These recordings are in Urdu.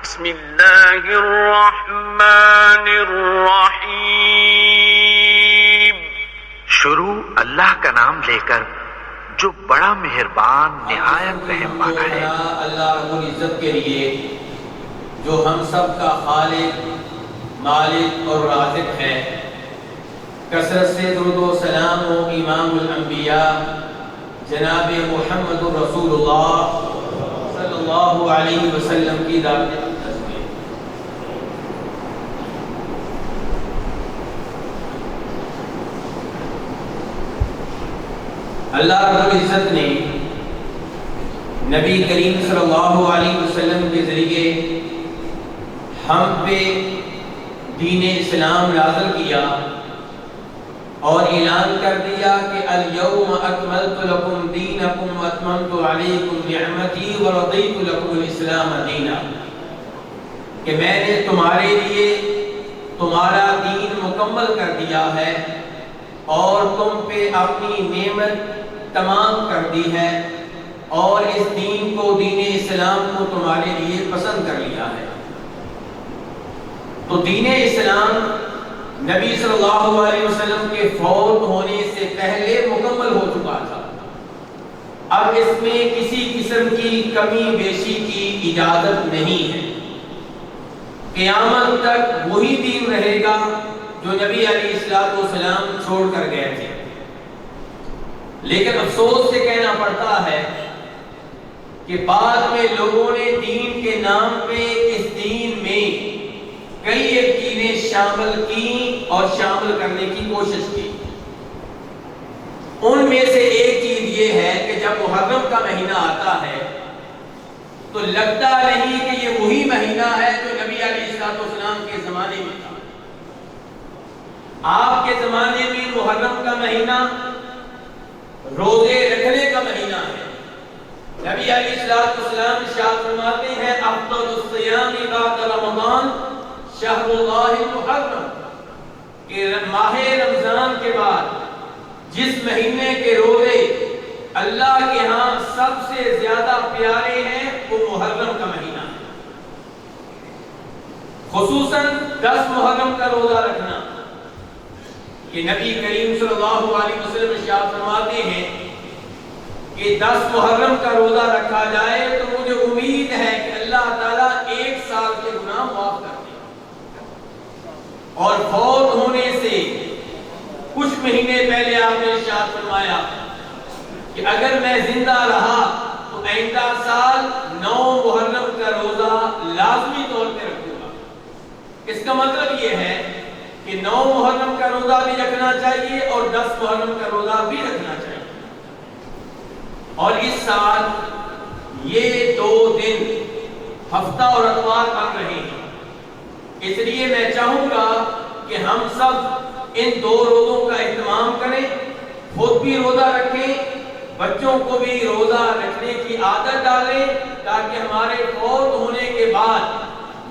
بسم اللہ الرحمن الرحیم۔ شروع اللہ کا نام لے کر جو بڑا مہربان نہایت رحم والا ہے۔ اللہ رب العزت کے لیے جو ہم سب کا خالق، مالک اور رازق ہے، کثرت سے درود و سلام و امام الانبیاء جناب محمد رسول اللہ صلی اللہ علیہ وسلم کی ذات اقدس میں۔ اللہ رب العزت نے نبی کریم صلی اللہ علیہ وسلم کے ذریعے ہم پہ دین اسلام نازل کیا اور اعلان کر دیا کہ الیوم اکملت لکم دینکم واتممت علیکم نعمتی ورضیت لکم الاسلام دینا، کہ میں نے تمہارے لیے تمہارا دین مکمل کر دیا ہے اور تم پہ اپنی نعمت تمام کر دی ہے اور اس دین کو، دین اسلام کو تمہارے لیے پسند کر لیا ہے۔ تو دین اسلام نبی صلی اللہ علیہ وسلم کے فوت ہونے سے پہلے مکمل ہو چکا تھا۔ اب اس میں کسی قسم کی کمی بیشی کی اجازت نہیں ہے۔ قیامت تک وہی دین رہے گا جو نبی علیہ السلام چھوڑ کر گئے تھے۔ لیکن افسوس سے کہنا پڑتا ہے کہ بعد میں لوگوں نے دین کے نام پہ اس دین میں کئی ایک چیزیں شامل کی اور شامل کرنے کی کوشش کی۔ ان میں سے ایک چیز یہ ہے کہ جب محرم کا مہینہ آتا ہے تو لگتا نہیں کہ یہ وہی مہینہ ہے جو نبی علیہ السلام کے زمانے میں تھا۔ آپ کے زمانے میں محرم کا مہینہ روزے رکھنے کا مہینہ ہے۔ نبی علیہ السلام ارشاد فرماتے ہیں افضل الصیام بعد رمضان شہر اللہ المحرم، کہ ماہ رمضان کے بعد جس مہینے کے روزے اللہ کے ہاں سب سے زیادہ پیارے ہیں وہ محرم کا مہینہ ہے۔ خصوصاً 10 محرم کا روزہ رکھنا، کہ نبی کریم صلی اللہ علیہ وسلم ارشاد فرماتے ہیں کہ 10 محرم کا روزہ رکھا جائے تو مجھے امید ہے کہ اللہ تعالیٰ 1 سال کے گناہ معاف کر دے۔ اور فوت ہونے سے کچھ مہینے پہلے آپ نے ارشاد فرمایا کہ اگر میں زندہ رہا تو آئندہ سال 9 محرم کا روزہ لازمی طور پہ رکھوں گا۔ اس کا مطلب یہ ہے کہ 9 محرم کا روزہ بھی رکھنا چاہیے اور 10 محرم کا روزہ بھی رکھنا چاہیے۔ اور اس سال یہ 2 دن ہفتہ اور اتوار بن رہے ہیں، اس لیے میں چاہوں گا کہ ہم سب ان 2 روزوں کا اہتمام کریں، خود بھی روزہ رکھیں، بچوں کو بھی روزہ رکھنے کی عادت ڈالیں تاکہ ہمارے فوت ہونے کے بعد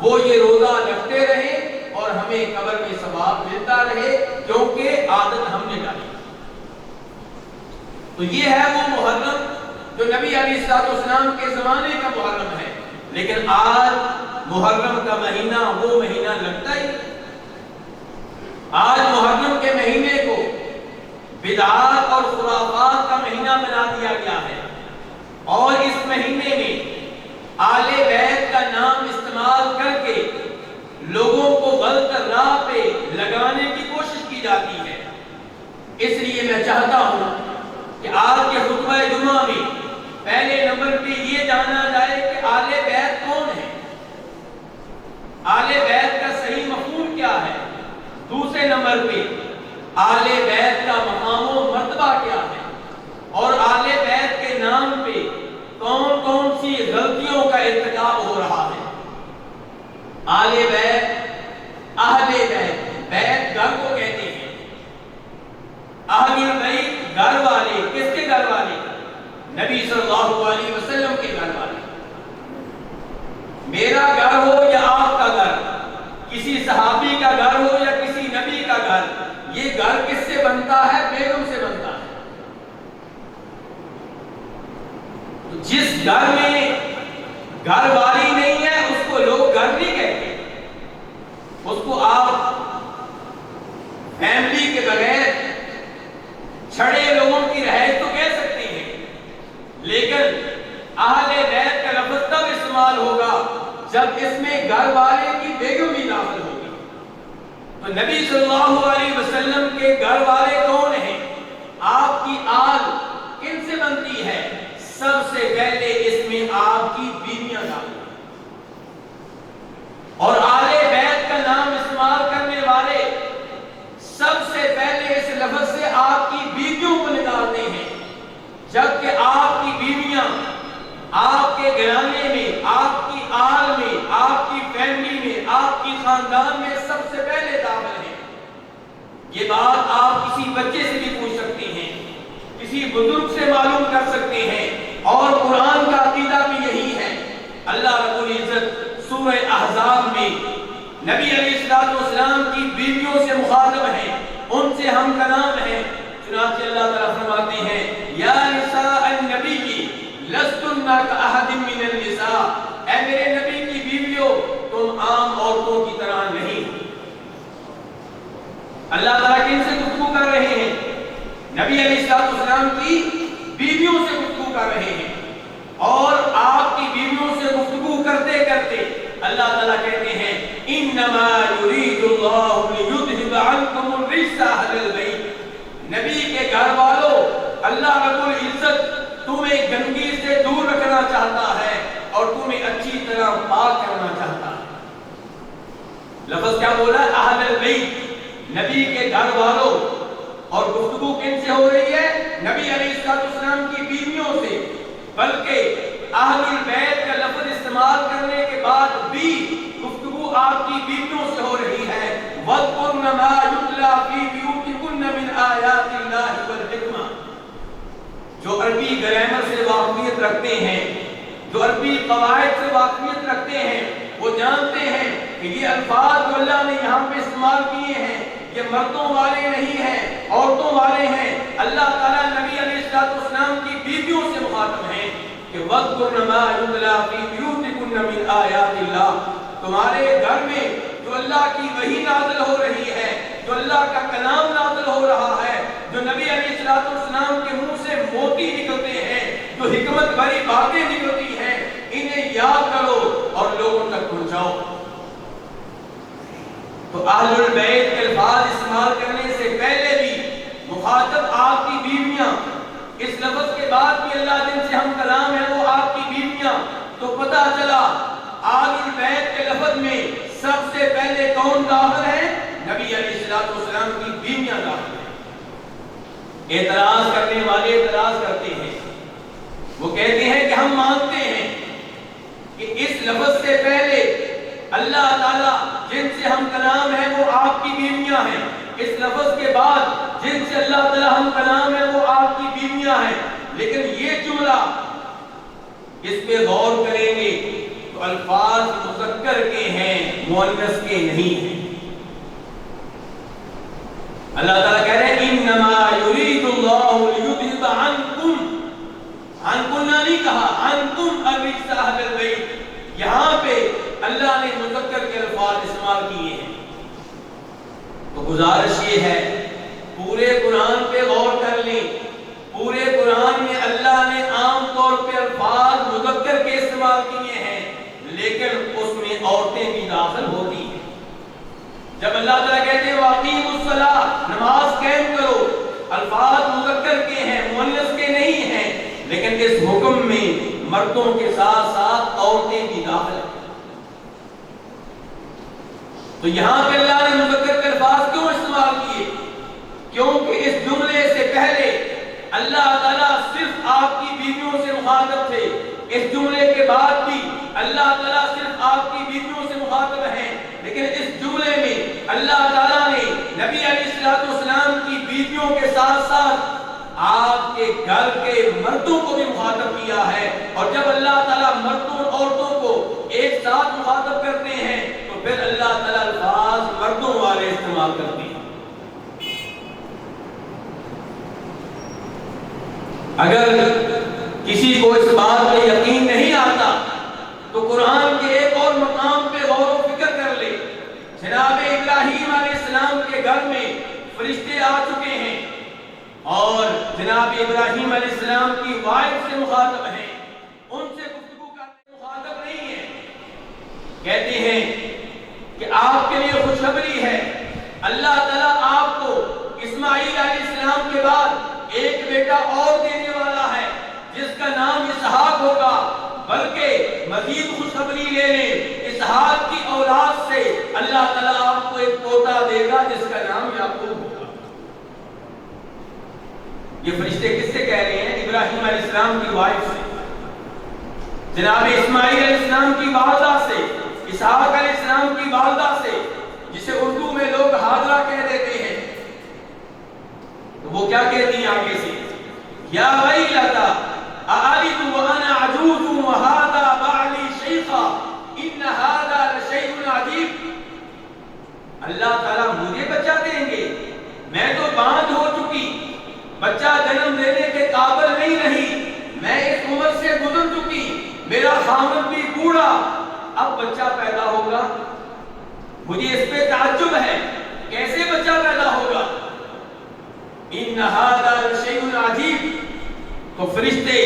وہ یہ روزہ رکھتے رہیں اور ہمیں قبر میں ثواب ملتا رہے، کیونکہ عادت ہم نے ڈالی۔ تو یہ ہے وہ محرم جو نبی علیہ السلام کے زمانے کا محرم ہے، لیکن آج محرم کا مہینہ وہ مہینہ لگتا ہی نہیں۔ آج محرم کے مہینے کو بدعات اور خرافات کا مہینہ بنا دیا گیا ہے، اور اس مہینے میں آل بیت کا نام استعمال کر کے لوگوں کو غلط راہ پہ لگانے کی کوشش کی جاتی ہے۔ اس لیے میں چاہتا ہوں کہ آج کے خطبہ جمعہ میں پہلے نمبر پہ یہ جانا جائے کہ آل بیت کون ہے، آل بیت کا صحیح مفہوم کیا ہے، دوسرے نمبر پہ آل بیت کا مقام و مرتبہ کیا ہے، اور آل بیت کے نام پہ کون کون سی غلطیوں کا ارتکاب ہو رہا ہے۔ آل بیت، اہل بیت، بیت گھر کو کہتے ہیں، اہل بیت گھر والے، کس کے گھر والے؟ نبی صلی اللہ علیہ وسلم کے گھر والے۔ میرا گھر ہو یا آپ کا گھر، کسی صحابی کا گھر ہو یا کسی نبی کا گھر، یہ گھر کس سے بنتا ہے؟ بیگم سے بنتا ہے۔ جس گھر میں گھر والی نہیں ہے اس کو لوگ گھر جب اس میں گھر والے کی بیگم بھی داخل ہوگی. تو نبی صلی اللہ علیہ وسلم کے گھر والے کون ہیں؟ آپ کی آل کن سے بنتی ہے؟ سب سے پہلے اس میں آپ کی بیویاں داخل ہیں. اور آل بیت کا نام استعمال کرنے والے سب سے پہلے اس لفظ سے آپ کی بیویوں کو نکالتے ہیں، جبکہ آپ کی بیویاں آپ کے گھرانے میں، آپ کی آل میں، آپ کی فیملی میں، آپ کی خاندان میں سب سے پہلے داخل ہیں. یہ بات آپ کسی بچے سے بھی پوچھ سکتے ہیں، کسی بزرگ سے معلوم کر سکتے ہیں، اور قرآن کا عقیدہ بھی یہی ہے. اللہ رب العزت سورہ احزاب میں نبی علیہ السلام کی بیویوں سے مخاطب ہیں، ان سے ہم کلام ہیں. چنانچہ اللہ تعالیٰ فرماتے ہیں یا نساء النبی لستن کأحد من النساء، اے میرے نبی کی بیویوں تم عام عورتوں کی طرح نہیں. اللہ تعالیٰ کن سے گفتگو کر رہے ہیں؟ نبی علیہ السلام کی بیویوں سے گفتگو کر رہے ہیں. اور آپ کی بیویوں سے گفتگو کرتے کرتے اللہ تعالیٰ کہتے ہیں انما یرید اللہ لیذھب عنکم الرجس اہل البیت. نبی کے گھر والوں، اللہ رب العزت تمہیں گندگی سے دور رکھنا چاہتا ہے اور تمہیں اچھی طرح پاک کرنا چاہتا ہے. لفظ کیا بولا؟ اہل البیت، نبی کے گھر والوں. اور گفتگو کن سے ہو رہی ہے؟ نبی علیہ السلام کی بیویوں سے. بلکہ اہل البیت کا لفظ استعمال کرنے کے بعد بھی گفتگو آپ کی بیویوں سے ہو رہی ہے. وَاذْكُرْنَ مَا يُتْلَى فِي بُيُوتِكُنَّ مِنْ آيَاتِ اللَّهِ وَالْحِكْمَةِ. جو عربی گرامر سے واقفیت رکھتے ہیں، جو عربی قواعد سے واقفیت رکھتے ہیں، وہ جانتے ہیں کہ یہ الفاظ جو اللہ نے یہاں پہ استعمال کیے ہیں یہ مردوں والے نہیں ہیں، عورتوں والے ہیں. اللہ تعالیٰ نبی علیہ السلام کی بیویوں سے مخاطب ہیں کہ وَاذْكُرْنَ مَا يُتْلَى فِي بُيُوتِكُنَّ مِنْ آيَاتِ اللَّهِ. تمہارے گھر میں جو اللہ کی وحی نازل ہو رہی ہے، جو اللہ کا کلام نازل ہو رہا ہے، جو نبی علیہ السلام کے منہ سے موتی نکلتے ہیں، جو حکمت بھری باتیں نکلتی ہیں، انہیں یاد کرو اور لوگوں تک پہنچاؤ. تو اہل البیت کے الفاظ استعمال کرنے سے پہلے بھی مخاطب آپ کی بیویاں، اس لفظ کے بعد بھی اللہ جن سے ہم کلام ہے وہ آپ کی بیویاں. تو پتہ چلا اہل البیت کے لفظ میں سب سے پہلے کون داخل ہے؟ نبی علیہ السلام کی بیویاں داخل ہیں. اعتراض کرنے والے اعتراض کرتے ہیں، وہ کہتے ہیں کہ ہم مانتے ہیں کہ اس لفظ سے پہلے اللہ تعالیٰ جن سے ہم کلام ہیں وہ آپ کی بیویاں ہیں، اس لفظ کے بعد جن سے اللہ تعالیٰ ہم کلام ہیں وہ آپ کی بیویاں ہیں. لیکن یہ جملہ اس پہ غور کریں گے تو الفاظ مذکر کے ہیں، مؤنث کے نہیں ہیں. اللہ تعالیٰ کہہ رہے ہیں انما یرید اللہ لیذھب عنکم، عنکم نہیں کہا، عنکم الرجس اہل البیت. یہاں پہ اللہ نے مذکر کے الفاظ استعمال کیے ہیں. تو گزارش یہ ہے پورے قرآن پہ غور کر لیں. پورے قرآن میں اللہ نے عام طور پہ الفاظ مذکر کے استعمال کیے ہیں، لیکن اس میں عورتیں بھی داخل ہوتی ہیں. جب اللہ تعالیٰ کہتے ہیں وَأَقِیمُوا الصَّلَاةَ، نماز قائم کرو، الفاظ مذکر کے ہیں، مؤنث کے نہیں ہیں، لیکن اس حکم میں مردوں کے ساتھ ساتھ عورتیں بھی داخل ہیں. تو یہاں پہ اللہ نے مذکر کے الفاظ کیوں استعمال کیے؟ کیونکہ اس جملے سے پہلے اللہ تعالیٰ صرف آپ کی بیویوں سے مخاطب تھے. اس جملے کے بعد بھی اللہ تعالیٰ صرف آپ کی بیویوں سے مخاطب ہیں، لیکن اس جملے میں اللہ تعالیٰ نے نبی علیہ السلام کی بیویوں کے ساتھ ساتھ آپ کے گھر کے مردوں کو بھی مخاطب کیا ہے. اور جب اللہ تعالیٰ مردوں اور عورتوں کو ایک ساتھ مخاطب کرتے ہیں تو پھر اللہ تعالیٰ الفاظ مردوں والے استعمال کرتے ہیں. اگر کسی کو اس بات پہ یقین نہیں آتا تو قرآن کے ایک اور مقام پہ غور و فکر کر لے. جناب ابراہیم علیہ السلام کے گھر میں فرشتے آ چکے ہیں اور جناب ابراہیم علیہ السلام کی وائف سے مخاطب ہیں، ان سے گفتگو کرنے مخاطب نہیں ہے. کہتے ہیں کہ آپ کے لیے خوشخبری ہے، اللہ تعالیٰ آپ کو اسماعیل علیہ السلام کے بعد ایک بیٹا اور دینے والا ہے جس کا نام اسحاق ہوگا، بلکہ مزید خوشخبری لے لیں، اسحاق کی اولاد سے اللہ تعالیٰ آپ کو ایک پوتا دے گا جس کا نام یعقوب ہوگا۔ یہ فرشتے کس سے کہہ رہے ہیں؟ ابراہیم علیہ السلام کی وائف سے، جناب اسماعیل علیہ السلام کی والدہ سے، اسحاق علیہ السلام کی والدہ سے، جسے اردو میں لوگ حاضرہ کہہ دیتے ہیں۔ تو وہ کیا کہتی ہیں آگے سے؟ یا ویلتا اَأَلِدُ وَأَنَا عَجُوزٌ وَهَذَا بَعْلِي شَيْخًا إِنَّ هَذَا لَشَيْءٌ عَجِيبٌ۔ اللہ تعالیٰ مجھے بچہ دیں گے، میں تو باندھ ہو چکی، بچہ جنم دینے کے قابل نہیں رہی، میں اس عمر سے گزر چکی، میرا خامد بھی بوڑھا، اب بچہ پیدا ہوگا، مجھے اس پہ تعجب ہے، کیسے بچہ پیدا ہوگا؟ ان ھذا لشیء عجیب۔ تو فرشتے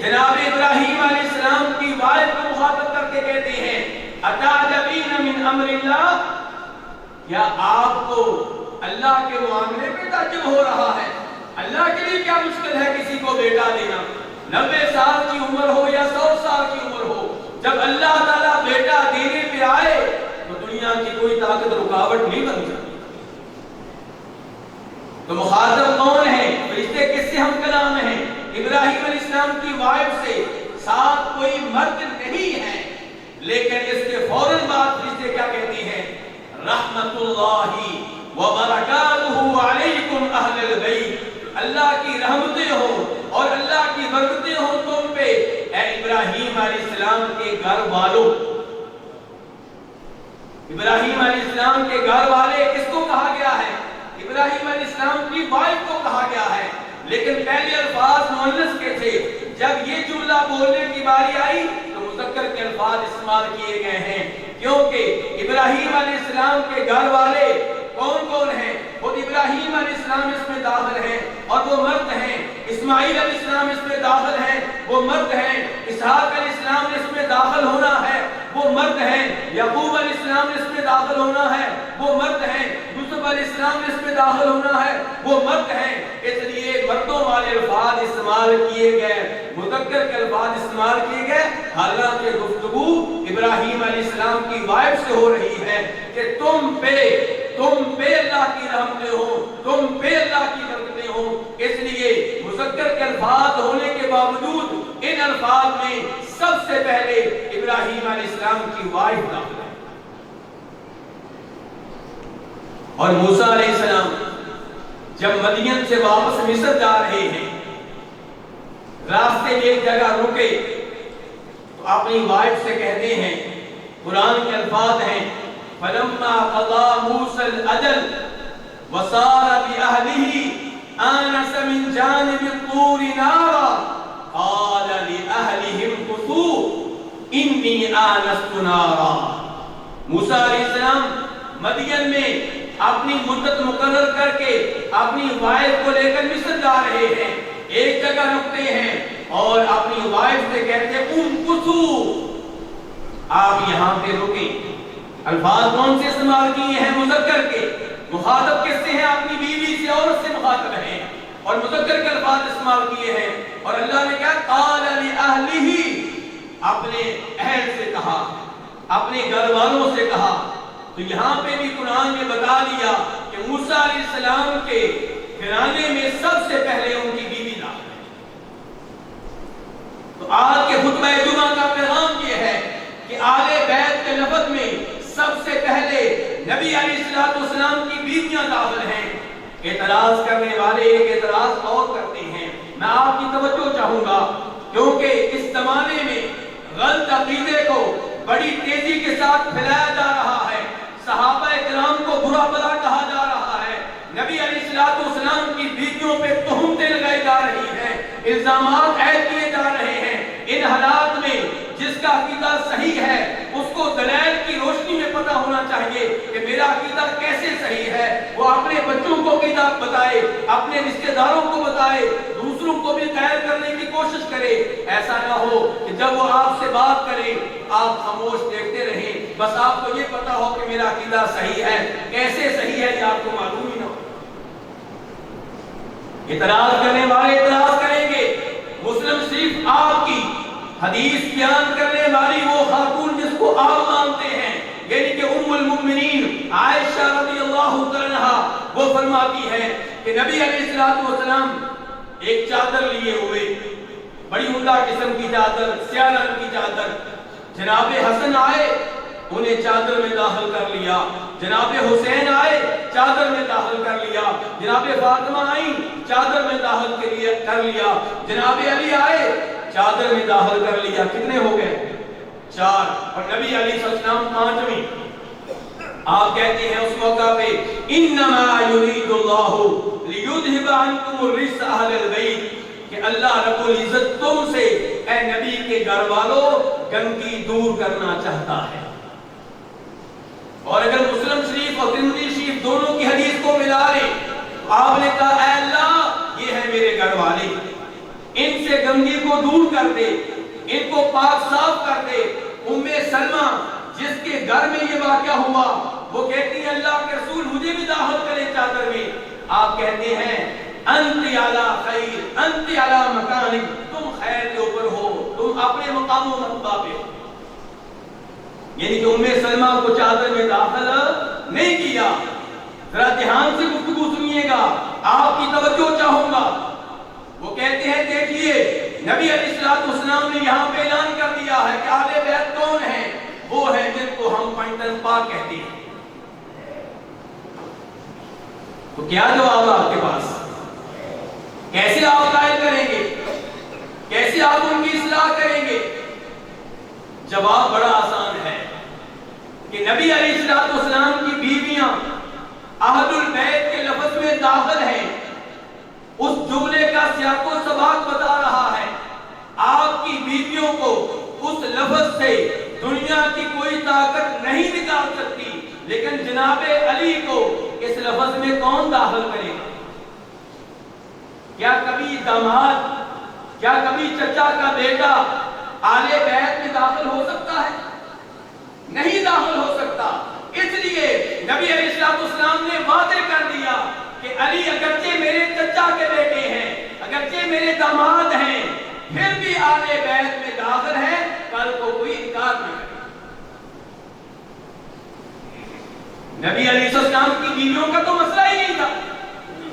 جناب ابراہیم علیہ السلام کی وائف کو مخاطب کر کے کہتے ہیں اتعجبین من امر اللہ، کیا آپ کو اللہ کے معاملے پہ تعجب ہو رہا ہے؟ اللہ کے لیے کیا مشکل ہے کسی کو بیٹا دینا؟ 90 سال کی عمر ہو یا 100 سال کی عمر ہو، جب اللہ تعالیٰ بیٹا دینے پہ آئے تو دنیا کی کوئی طاقت رکاوٹ نہیں بن سکتی۔ تو مخاطب کون ہے؟ فرشتے کس سے ہم کلام ہیں؟ ابراہیم علیہ السلام کی وائف سے، ساتھ کوئی مرد نہیں ہے، لیکن اس کے فوراً بعد فرشتے کیا کہتے ہیں؟ رحمت اللہ وبرکاتہ علیکم اہل البیت، اللہ کی رحمتیں ہوں اور اللہ کی برکتیں ہوں تم پہ اے ابراہیم علیہ السلام کے گھر والوں۔ ابراہیم علیہ السلام کے گھر والے کس کو کہا گیا ہے؟ ابراہیم علیہ السلام کی وائف کو کہا گیا ہے، لیکن پہلے الفاظ مؤنث کے تھے، جب یہ جملہ بولنے کی باری آئی تو مذکر کے الفاظ استعمال کیے گئے ہیں، کیونکہ ابراہیم علیہ السلام کے گھر والے کون کون ہیں؟ خود ابراہیم علیہ السلام اس میں داخل ہیں اور وہ مرد ہیں، اسماعیل علیہ السلام اس میں داخل ہیں، وہ مرد ہیں، اسحاق علیہ السلام نے اس میں داخل ہونا ہے، وہ مرد ہیں، یعقوب علیہ السلام نے اس میں داخل ہونا ہے، وہ مرد ہیں، یوسف علیہ السلام نے اس میں داخل ہونا ہے، وہ مرد ہیں۔ اس لیے مردوں والے الفاظ استعمال کیے گئے، مذکر کے الفاظ استعمال کیے گئے، حالانکہ گفتگو ابراہیم علیہ السلام کی وائف سے ہو رہی ہے کہ تم پہ اللہ کی رحمتیں ہوں، تم پہ اللہ کی برکتیں ہوں۔ اس لیے مذکر کے الفاظ ہونے کے باوجود ان الفاظ میں سب سے پہلے ابراہیم علیہ السلام کی وائف داخل ہے۔ اور موسیٰ علیہ السلام جب مدین سے واپس مصر جا رہے ہیں، راستے میں ایک جگہ رکے تو اپنی وائف سے کہتے ہیں، قرآن کے الفاظ ہیں فَلَمَّا قَضَى مُوسَى الْأَجَلَ وَسَارَ بِأَهْلِهِ آنَسَ مِنْ جَانِبِ الطُّورِ نَارًا قَالَ لِأَهْلِهِ امْكُثُوا إِنِّي آنَسْتُ نَارًا۔ موسیٰ علیہ السلام مدین میں اپنی مدت مقرر کر کے اپنی وائف کو لے کر مصر جا رہے ہیں، ایک جگہ رکتے ہیں اور اپنی وائف سے کہتے ہیں امکثوا، آپ یہاں پہ رکیں۔ الفاظ کون سے استعمال کیے ہیں؟ مذکر کے۔ مخاطب کس سے ہیں؟ اپنی بیوی سے، عورت سے مخاطب ہیں، اور مذکر کے الفاظ استعمال کیے ہیں۔ اور اللہ نے کہا قال لأہلہ، اپنے اہل سے کہا، اپنے گھر والوں سے کہا۔ تو یہاں پہ بھی قرآن نے بتا دیا کہ موسیٰ علیہ السلام کے گھرانے میں سب سے پہلے ان کی بیوی داخل ہے۔ تو آج کے خطبہ جمعہ کا پیغام یہ ہے کہ آل بیت کے لفظ میں سب سے پہلے نبی علیہ السلام کی بیویاں داخل ہیں۔ اعتراض کرنے والے ایک اعتراض اور کرتے ہیں، میں آپ کی توجہ چاہوں گا، کیونکہ اس زمانے میں غلط عقیدے کو بڑی تیزی کے ساتھ پھیلایا جا رہا ہے، صحابہ کرام کو برا بھلا کہا جا رہا ہے، نبی علیہ السلام کی بیویوں پہ تہمتیں لگائی جا رہی ہیں، الزامات عائد کیے جا رہے ہیں۔ ان حالات میں جس کا عقیدہ صحیح ہے اس کو دلائل کی روشنی میں پتہ ہونا چاہیے کہ میرا عقیدہ کیسے صحیح ہے، وہ اپنے بچوں کو عقیدہ بتائے، اپنے رشتہ داروں کو بتائے، دوسروں کو بھی قائل کرنے کی کوشش کرے۔ ایسا نہ ہو کہ جب وہ آپ سے بات کریں آپ خاموش دیکھتے رہیں، بس آپ کو یہ پتا ہو کہ میرا عقیدہ صحیح ہے. کیسے صحیح ہے یہ آپ کو معلوم ہی نہ ہو. اعتراض کرنے والے اعتراض کریں گے. مسلم شریف آپ کی حدیث بیان کرنے والی وہ خاتون جس کو آپ مانتے ہیں, یعنی کہ ام المؤمنین عائشہ رضی اللہ تعالی عنہا, وہ فرماتی ہے کہ نبی علیہ السلام ایک چادر لیے ہوئے, بڑی عمدہ قسم کی چادر, سیاہ رنگ کی چادر. جناب حسن آئے, انہیں چادر میں داخل کر لیا. جناب حسین آئے, چادر میں داخل کر لیا. جناب فاطمہ آئیں, چادر میں داخل کر لیا. جناب علی آئے, چادر میں داخل کر لیا. کتنے ہو گئے؟ 4. اور نبی علیہ السلام 5ویں. آپ کہتے ہیں اس موقع پہ انما یرید اللہ لیذھب عنکم الرجس اہل البیت, کہ اللہ رب العزت تم سے اے نبی کے گھر والوں گندگی دور کرنا چاہتا ہے. اور اگر مسلم شریف اور ترمذی شریف دونوں کی حدیث کو ملا لیں, آپ نے کہا اے اللہ یہ ہے میرے گھر والے, ان سے گندگی کو دور کر دے, ان کو پاک صاف کر دے. ام سلمہ جس کے گھر میں یہ واقعہ ہوا, وہ کہتی ہے اللہ کے رسول مجھے بھی داخل کریں چادر میں. آپ کہتے ہیں انت علی خیر, انت علی مکانک, تم خیر کے اوپر ہو, تم اپنے مقام و مرتبہ پہ ہو. یعنی کہ ام سلمہ کو چادر میں داخل نہیں کیا. ذرا دھیان سے گفتگو سنیے گا, آپ کی توجہ چاہوں گا. وہ کہتے ہیں دیکھیے نبی علیہ السلام نے یہاں پہ اعلان کر دیا ہے کہ اہل بیت کون ہیں, وہ ہیں جن کو ہم پنجتن پاک کہتے ہیں. تو کیا جواب آپ کے پاس؟ کیسے آپ قائل کریں گے, کیسے آپ ان کی اصلاح کریں گے؟ جواب بڑا آسان ہے کہ نبی علیہ السلام کی بیویاں اہل البیت کے لفظ میں داخل ہیں. اس جملے کا سیاق و سباق بتا رہا ہے. آپ کی بیویوں کو اس لفظ سے دنیا کی کوئی طاقت نہیں نکال سکتی, لیکن جناب علی کو اس لفظ میں کون داخل کرے گا؟ کیا کبھی داماد, کیا کبھی چچا کا بیٹا آل بیت میں داخل ہو سکتا ہے؟ نہیں داخل ہو سکتا. اس لیے نبی علیہ السلام نے واضح کر دیا کہ علی اگرچہ میرے چچا کے بیٹے ہیں, اگرچہ میرے داماد ہیں, پھر بھی آل بیت میں داخل ہیں, کل کو کوئی انکار نہ کرے. نبی علیہ السلام کی بیویوں کا تو مسئلہ ہی نہیں تھا.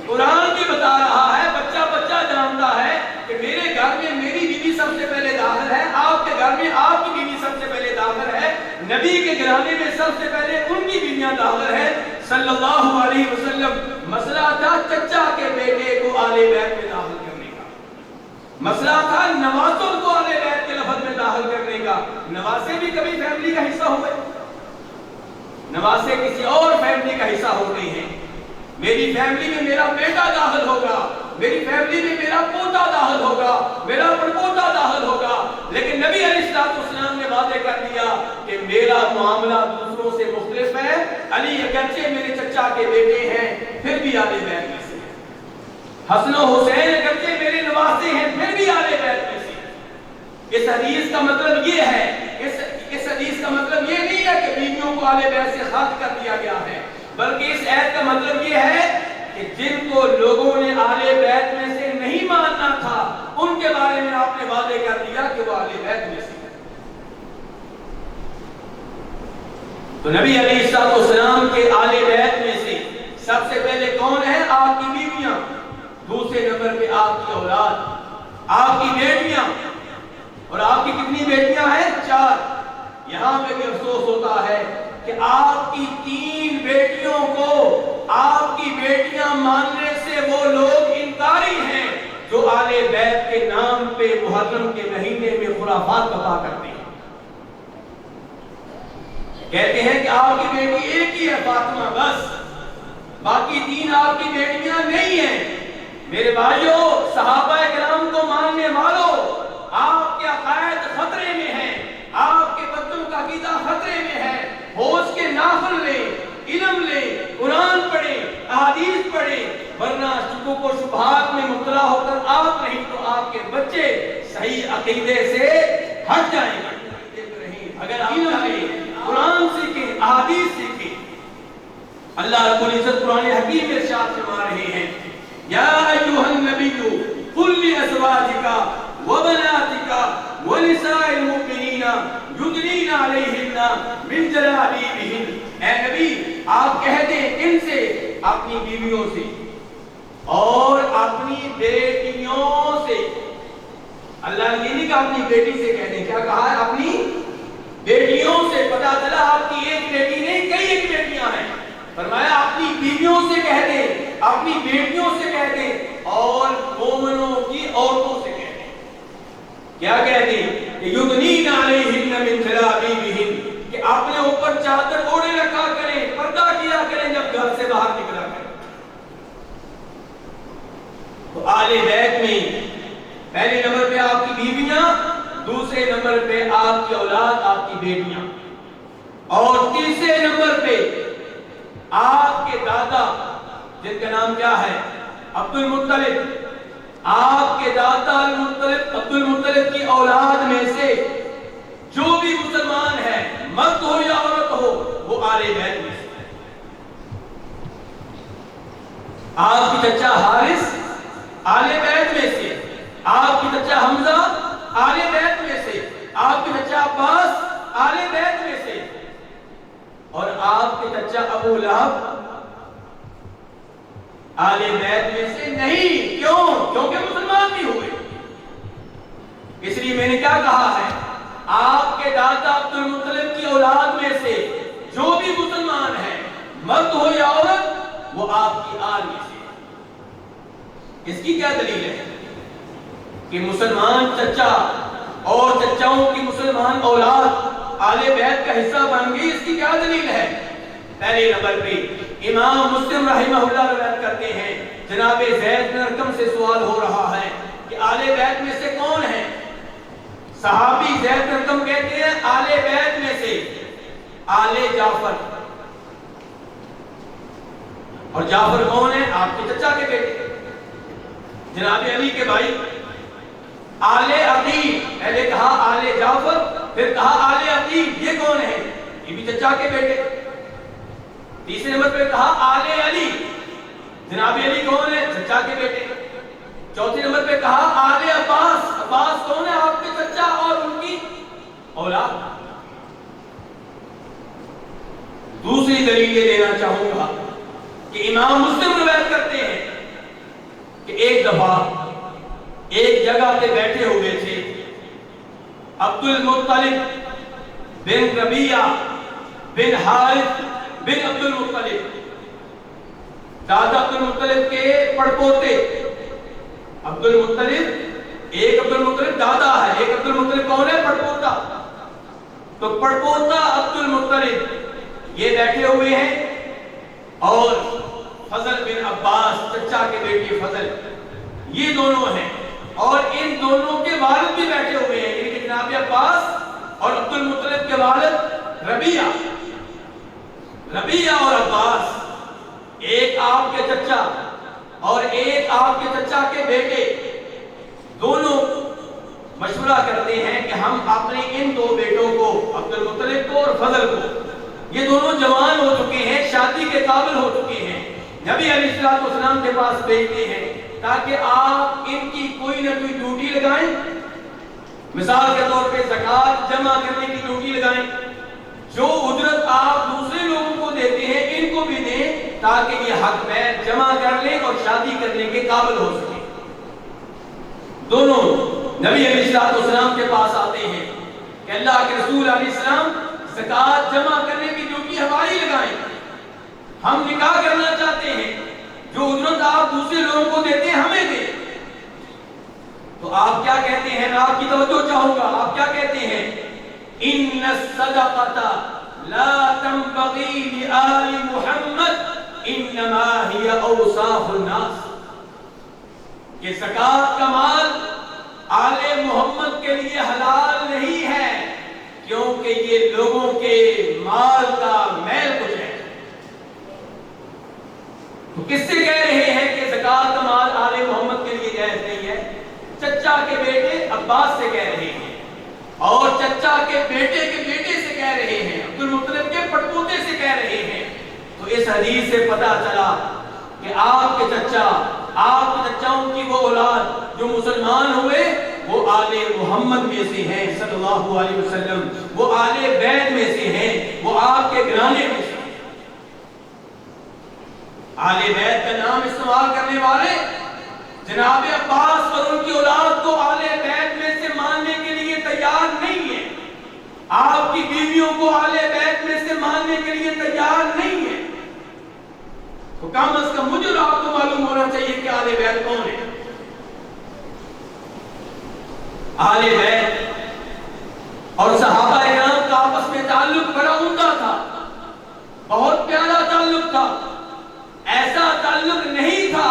قرآن بھی بتا رہا ہے, بچہ بچہ جانتا ہے کہ میرے گھر میں میری بیوی سب سے پہلے داخل ہے, آپ کے گھر میں آپ کی بیوی سب سے پہلے داخل ہے, نبی کے گھرانے میں سب سے پہلے ان کی بیویاں داخل ہیں صلی اللہ علیہ وسلم. مسئلہ تھا چچا کے بیٹے کو آل بیت میں داخل کرنے کا, مسئلہ تھا نوازوں کو آل بیت کے لفظ میں داخل کرنے کا. نوازے بھی کبھی فیملی کا حصہ ہوئے, نوازے کسی اور فیملی کا حصہ ہوتے ہیں. میری فیملی میں میرا بیٹا داخل ہوگا, میری فیملی میں میرا پوتا داخل ہوگا, میرا پڑپوتا داخل ہوگا. لیکن نبی علیہ السلام نے واضح کر دیا کہ میرا معاملہ دوسروں سے مختلف ہے. علی اگرچہ میرے چچا کے بیٹے ہیں, پھر بھی آل بیت میں سے ہیں. حسن و حسین اگرچہ میرے نواسے ہیں, پھر بھی آل بیت میں سے ہیں. اس حدیث کا مطلب یہ ہے, اس حدیث کا مطلب یہ نہیں ہے کہ بیویوں کو آل بیت سے خاص کر دیا گیا ہے, بلکہ اس آیت کا مطلب یہ ہے کہ جن کو لوگوں نے آل بیت میں سے نہیں ماننا تھا, ان کے بارے میں آپ نے واضح کر دیا کہ وہ آل بیت میں سے. تو نبی علیہ السلام کے آل بیت میں سے سب سے پہلے کون ہے؟ آپ کی بیویاں. دوسرے نمبر پہ آپ کی اولاد, آپ کی بیٹیاں. اور آپ کی کتنی بیٹیاں ہیں؟ 4. یہاں پہ بھی افسوس ہوتا ہے کہ آپ کی 3 بیٹیوں کو آپ کی بیٹیاں ماننے سے وہ لوگ انکاری ہیں جو آل بیت کے نام پہ محرم کے مہینے میں خرافات بتا کرتے ہیں. کہتے ہیں کہ آپ کی بیٹی ایک ہی ہے فاطمہ, بس باقی 3 آپ کی بیٹیاں نہیں ہیں. میرے بھائیوں, صحابہ کرام کو ماننے والوں, آپ کے عقائد خطرے میں ہیں, آپ کے بچوں کا عقیدہ خطرے میں ہے. ہوش کے نافل لیں, علم لیں, قرآن پڑھیں, احادیث پڑھیں, ورنہ شکوک و شبہات میں مبتلا ہو کر آپ نہیں تو آپ کے بچے صحیح عقیدے سے ہٹ جائیں گے. اگر علم لیں, قرآن سے اللہ رب العزت قرآن حکیم میں ارشاد فرما رہے ہیں یا ایھا النبی قل لازواجک وبناتک ونساء المؤمنین یدنین علیہن من جلابیبہن، اے نبی آپ کہہ دیں ان سے، اپنی بیویوں سے اور اپنی بیٹیوں سے۔ اللہ نے یہ نہیں کہا اپنی بیٹی سے کہہ دیں، کیا کہا ہے؟ اپنی بیٹیوں سے۔ پتہ چلا آپ کی ایک بیٹی نہیں کئی ایک بیٹیاں ہیں، فرمایا اپنی بیویوں سے کہہ دیں، اپنی بیٹیوں سے کہہ دیں، اور مومنوں کی عورتوں سے کہہ دیں۔ کیا کہہ دیں؟ کہ یدنین علیہن من جلابیبہن، کہ اپنے اوپر چادر اوڑھے رکھا کریں، پردہ کیا کریں جب گھر سے باہر نکلا کریں۔ تو آل بیت میں پہلے نمبر پہ آپ کی بیویاں، دوسرے نمبر پہ آپ کی اولاد، آپ کی بیٹیاں، اور تیسرے نمبر پہ آپ کے دادا جن کا نام کیا ہے؟ عبد المطلب۔ آپ کے دادا عبد المطلب کی اولاد میں سے جو بھی مسلمان ہے، مرد ہو یا عورت ہو، وہ آل بیت میں سے۔ آپ کی چچا حارث آل بیت میں سے، آپ کی چچا حمزہ آل بیت میں سے، آپ کی چچا عباس آل بیت میں سے، اور آپ کے چچا ابو لہب آل بیت میں سے نہیں۔ کیوں؟ کیونکہ مسلمان بھی ہوئے۔ اس لیے میں نے کیا کہا ہے؟ آپ کے دادا عبد المطلب کی اولاد میں سے جو بھی مسلمان ہے، مرد ہو یا عورت، وہ آپ کی آل میں سے۔ اس کی کیا دلیل ہے؟ کہ مسلمان چچا اور چچاؤں کی مسلمان اولاد آل بیت کا حصہ بن گئی، اس کی کیا دلیل ہے؟ پہلے نمبر پہ امام مسلم رحمہ اللہ روایت کرتے ہیں، جناب زید بن ارقم سے سوال ہو رہا ہے کہ آل بیت میں سے کون ہے؟ صحابی زید بن ارقم کہتے ہیں آل بیت میں سے آل جعفر۔ اور جعفر کون ہے؟ آپ کے چچا کے بیٹے، جناب علی کے بھائی۔ آل عقیل، پہلے کہا آل جعفر، پھر کہا آل عقیل، یہ کون ہے؟ یہ بھی چچا کے بیٹے۔ تیسرے نمبر پہ کہا آل علی، جناب علی کون ہے؟ چچا کے بیٹے۔ چوتھے نمبر پہ کہا آل عباس، عباس کون ہے؟ آپ کے چچا اور ان کی اولاد۔ دوسری دلیل یہ دینا چاہوں گا کہ امام مسلم روایت کرتے ہیں کہ ایک دفعہ ایک جگہ پہ بیٹھے ہوئے تھے عبد المطلب بن ربیعہ بن حارث بن عبد المطلب، دادا عبد المطلب کے پڑپوتے۔ عبد المطلب، ایک عبد المطلب دادا ہے، ایک عبد المطلب کون ہے؟ پڑپوتا۔ تو پڑپوتا عبد المطلب یہ بیٹھے ہوئے ہیں، اور فضل بن عباس چچا کے بیٹے فضل، یہ دونوں ہیں، اور ان دونوں کے والد بھی بیٹھے ہوئے ہیں، یعنی کہ جناب عباس اور عبد المطلب کے والد ربیعہ۔ ربیعہ اور عباس، ایک آپ کے چچا اور ایک آپ کے چچا کے بیٹے، دونوں مشورہ کرتے ہیں کہ ہم اپنے ان دو بیٹوں کو، عبد المطلب کو اور فضل کو، یہ دونوں جوان ہو چکے ہیں، شادی کے قابل ہو چکے ہیں، نبی علیہ الصلوۃ والسلام کے پاس بھیجتے ہیں تاکہ آپ ان کی کوئی نہ کوئی ڈیوٹی لگائیں۔ مثال کے طور پہ زکوٰۃ جمع کرنے کی ڈیوٹی لگائیں، جو اجرت آپ دوسرے لوگوں کو دیتے ہیں ان کو بھی دیں، تاکہ یہ حق میں جمع کر لیں اور شادی کرنے کے قابل ہو سکیں۔ دونوں نبی علیہ الصلوۃ والسلام کے پاس آتے ہیں کہ اللہ کے رسول علیہ السلام زکوٰۃ جمع کرنے کی ڈیوٹی ہماری لگائیں، ہم نکاح کرنا چاہتے ہیں، جو اجرت آپ دوسرے لوگوں کو دیتے ہیں ہمیں دیں۔ تو آپ کیا کہتے ہیں؟ میں آپ کی توجہ چاہوں گا، آپ کیا کہتے ہیں؟ ان الصدقۃ لا تنبغی لآل محمد انما ہی اوصاف الناس، کہ زکوٰۃ کا مال آل محمد کے لیے حلال نہیں ہے، کیونکہ یہ لوگوں کے مال کا میل کچھ ہے۔ تو کس سے کہہ رہے ہیں کہ زکوٰۃ کا مال آل محمد کے لیے جائز نہیں ہے؟ چچا کے بیٹے عباس سے کہہ رہے ہیں، اور چچا کے بیٹے سے کہہ رہے ہیں، عبد المطلب کے پڑپوتے سے کہہ رہے ہیں۔ تو اس حدیث سے پتہ چلا کہ آپ کے چچاؤں کی وہ اولاد جو مسلمان ہوئے وہ آل محمد میں سے ہیں صلی اللہ علیہ وسلم، وہ آل بیت میں سے ہیں، وہ آپ کے گھرانے میں سے ہیں۔ آل بیت کا نام استعمال کرنے والے جناب عباس اور ان کی اولاد کو آل بیت میں سے ماننے کے لیے تیار نہیں ہے، آپ کی بیویوں کو آل بیت میں سے ماننے کے لیے تیار نہیں ہے، تو کم از کم مجھے اور آپ کو معلوم ہونا چاہیے کہ آل بیت کون ہے۔ آل بیت اور صحابہ کرام کا آپس میں تعلق بڑا عمدہ تھا، بہت پیارا تعلق تھا، ایسا تعلق نہیں تھا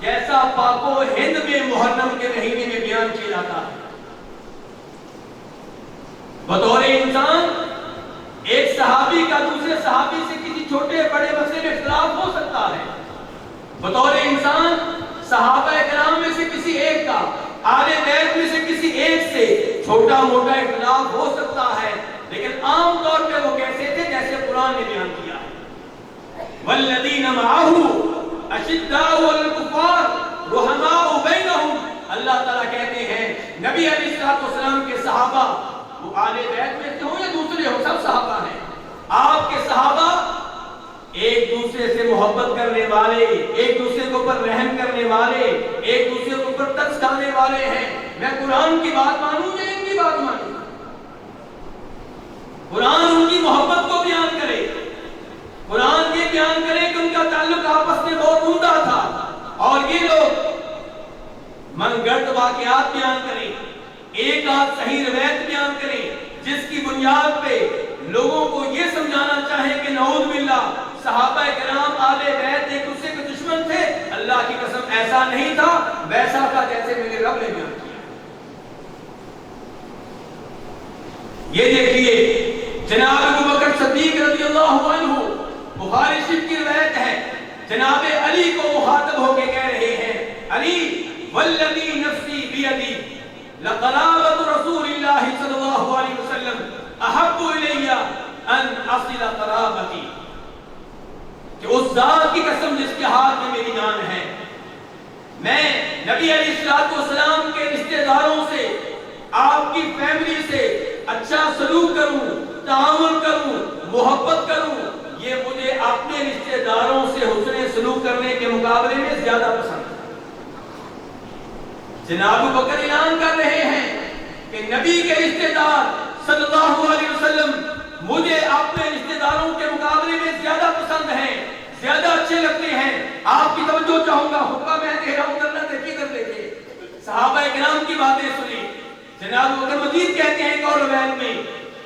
جیسا پاک و ہند میں محرم کے مہینے میں بیان کیا جاتا ہے۔ بطور انسان ایک صحابی کا دوسرے صحابی سے کسی چھوٹے بڑے مسئلے میں اختلاف ہو سکتا ہے، بطور انسان صحابہ کرام میں سے کسی ایک کا، آل بیت میں سے کسی ایک سے چھوٹا موٹا اختلاف ہو سکتا ہے، لیکن عام طور پہ وہ کیسے تھے جیسے قرآن نے بیان کیا ہے، والذین معہ اشداء علی الکفار رحماء بینہم۔ اللہ تعالیٰ کہتے ہیں نبی علیہ السلام کے صحابہ، وہ آل بیت میں سے ہوں یا دوسرے ہوں، سب صحابہ ہیں، آپ کے صحابہ ایک دوسرے سے محبت کرنے والے، ایک دوسرے کے اوپر رحم کرنے والے، ایک دوسرے کے اوپر ترس کھانے والے ہیں۔ میں قرآن کی بات مانوں یا ان کی بات مانوں؟ قرآن ان کی محبت کو بیان کرے، قرآن یہ بیان کرے کہ ان کا تعلق آپس میں بہت عمدہ تھا، اور یہ لوگ من گڑت واقعات بیان کریں، ایک آدھ صحیح روایت بیان کریں جس کی بنیاد پہ لوگوں کو یہ سمجھانا چاہیں کہ نعوذ باللہ صحابہ کرام آل بیت ایک دوسرے کے دشمن تھے، اللہ کی قسم ایسا نہیں تھا، ویسا تھا جیسے میرے رب نے بیان کیا۔ یہ دیکھیے جناب ابوبکر صدیق رضی اللہ عنہ، بخاری شریف کی روایت ہے، جناب علی کو مخاطب ہو کے کہہ رہے ہیں، علی والذی نفسی بیدی لقرابۃ رسول اللہ صلی اللہ علیہ وسلم احب الی ان اصل قرابتی، کہ اس ذات کی قسم جس کے ہاتھ میں میری جان ہے، میں نبی علیہ السلام کے رشتہ داروں سے، آپ کی فیملی سے اچھا سلوک کروں، تعاون کروں، محبت کروں، یہ مجھے اپنے رشتہ داروں سے حسن سلوک کرنے کے مقابلے میں زیادہ پسند ہے۔ جناب بکر اعلان کر رہے ہیں کہ نبی کے رشتہ دار صلی اللہ علیہ وسلم مجھے اپنے رشتہ داروں کے مقابلے میں زیادہ پسند ہیں، زیادہ اچھے لگتے ہیں۔ آپ کی توجہ چاہوں گا، خطبہ میں دے رہا ہوں، کرنا دیکھیے کر دیکھیے، صحابہ کرام کی باتیں سنی۔ جناب بکر مزید کہتے ہیں ایک اور روایت میں،